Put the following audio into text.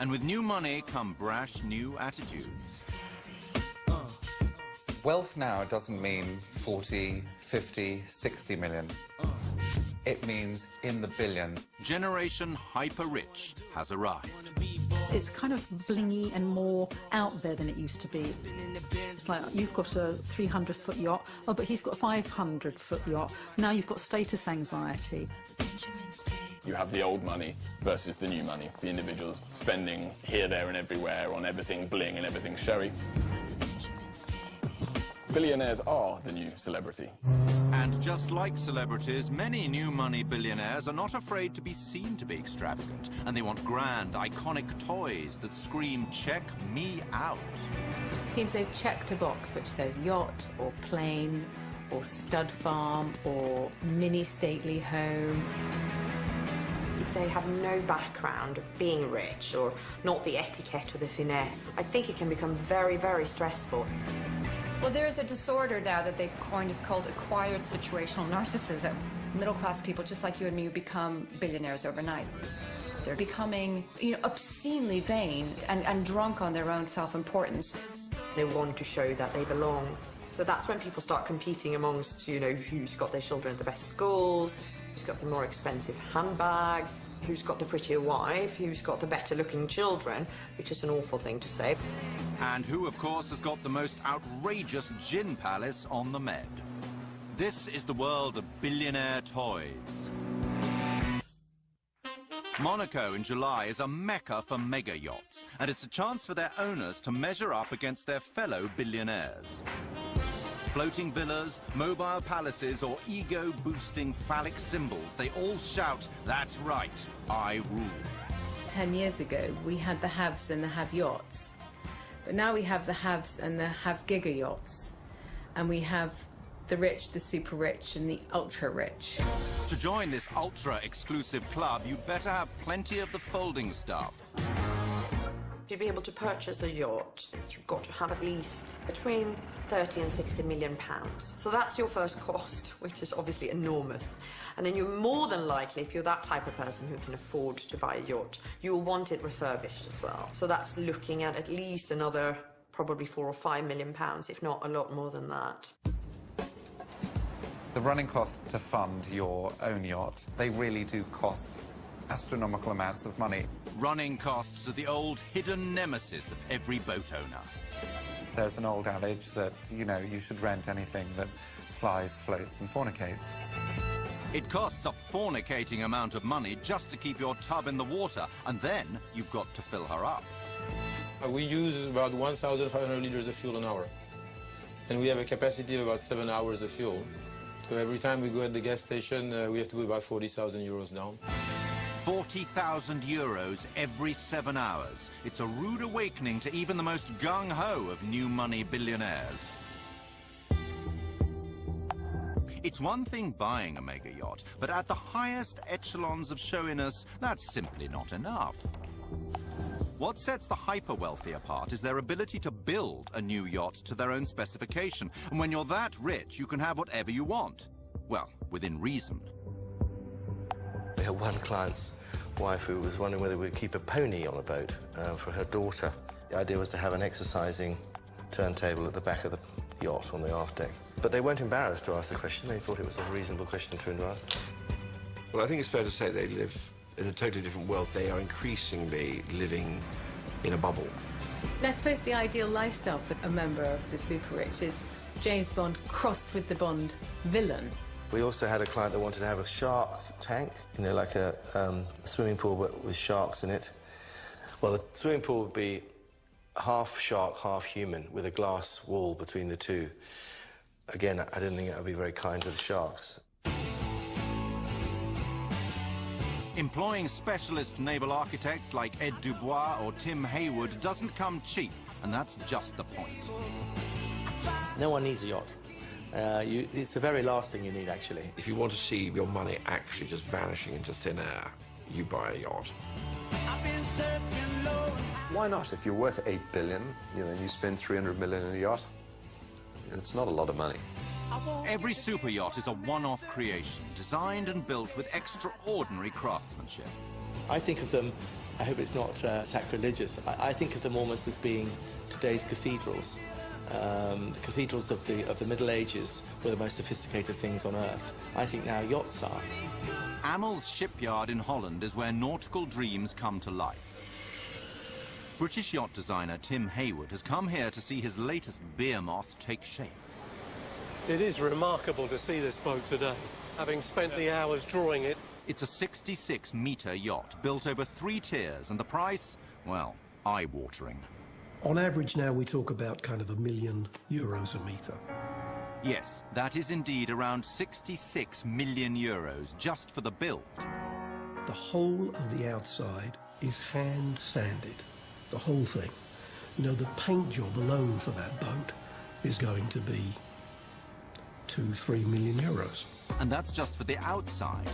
And with new money come brash new attitudes. Wealth now doesn't mean 40, 50, 60 million. It means in the billions. Generation hyper-rich has arrived. It's kind of blingy and more out there than it used to be. It's like, you've got a 300-foot yacht, oh, but he's got a 500-foot yacht. Now you've got status anxiety. You have the old money versus the new money. The individuals spending here, there and everywhere on everything bling and everything showy. Billionaires are the new celebrity. And just like celebrities, many new money billionaires are not afraid to be seen to be extravagant, and they want grand, iconic toys that scream, "Check me out." It seems they've checked a box which says yacht or plane or stud farm or mini stately home. If they have no background of being rich or not the etiquette or the finesse, I think it can become very, very stressful. Well, there is a disorder now that they've coined is called acquired situational narcissism. Middle-class people, just like you and me, become billionaires overnight. They're becoming, obscenely vain and drunk on their own self-importance. They want to show that they belong. So that's when people start competing amongst, who's got their children at the best schools, who's got the more expensive handbags, who's got the prettier wife, who's got the better-looking children, which is an awful thing to say. And who, of course, has got the most outrageous gin palace on the Med. This is the world of billionaire toys. Monaco in July is a mecca for mega yachts, and it's a chance for their owners to measure up against their fellow billionaires. Floating villas, mobile palaces, or ego-boosting phallic symbols, they all shout, "That's right, I rule." 10 years ago, we had the haves and the have-yachts. But now we have the haves and the have-giga yachts. And we have the rich, the super-rich, and the ultra-rich. To join this ultra-exclusive club, you better have plenty of the folding stuff. To be able to purchase a yacht, you've got to have at least between 30 and 60 million pounds. So that's your first cost, which is obviously enormous. And then you're more than likely, if you're that type of person who can afford to buy a yacht, you'll want it refurbished as well. So that's looking at least another probably 4 or 5 million pounds, if not a lot more than that. The running costs to fund your own yacht, they really do cost astronomical amounts of money. Running costs are the old hidden nemesis of every boat owner. There's an old adage that, you should rent anything that flies, floats and fornicates. It costs a fornicating amount of money just to keep your tub in the water, and then you've got to fill her up. We use about 1,500 liters of fuel an hour. And we have a capacity of about 7 hours of fuel. So every time we go at the gas station, we have to put about 40,000 euros down. 40,000 euros every 7 hours. It's a rude awakening to even the most gung-ho of new money billionaires. It's one thing buying a mega yacht, but at the highest echelons of showiness, that's simply not enough. What sets the hyper-wealthy apart is their ability to build a new yacht to their own specification. And when you're that rich, you can have whatever you want. Well, within reason. We had one client's wife who was wondering whether we'd keep a pony on a boat for her daughter. The idea was to have an exercising turntable at the back of the yacht on the aft deck. But they weren't embarrassed to ask the question. They thought it was a reasonable question to ask. Well, I think it's fair to say they live in a totally different world. They are increasingly living in a bubble. And I suppose the ideal lifestyle for a member of the super-rich is James Bond crossed with the Bond villain. We also had a client that wanted to have a shark tank, like a swimming pool but with sharks in it. Well, the swimming pool would be half shark, half human, with a glass wall between the two. Again, I didn't think that would be very kind to the sharks. Employing specialist naval architects like Ed Dubois or Tim Haywood doesn't come cheap, and that's just the point. No one needs a yacht. It's the very last thing you need, actually. If you want to see your money actually just vanishing into thin air, you buy a yacht. Why not? If you're worth 8 billion, and you spend 300 million in a yacht, it's not a lot of money. Every super yacht is a one-off creation, designed and built with extraordinary craftsmanship. I think of them, I hope it's not sacrilegious, I think of them almost as being today's cathedrals. The cathedrals of the Middle Ages were the most sophisticated things on Earth. I think now yachts are. Amels shipyard in Holland is where nautical dreams come to life. British yacht designer Tim Hayward has come here to see his latest behemoth take shape. It is remarkable to see this boat today, having spent the hours drawing it. It's a 66-metre yacht built over 3 tiers, and the price, well, eye-watering. On average now we talk about kind of €1 million a metre. Yes, that is indeed around 66 million euros just for the build. The whole of the outside is hand sanded, the whole thing. You know, the paint job alone for that boat is going to be €2-3 million. And that's just for the outside.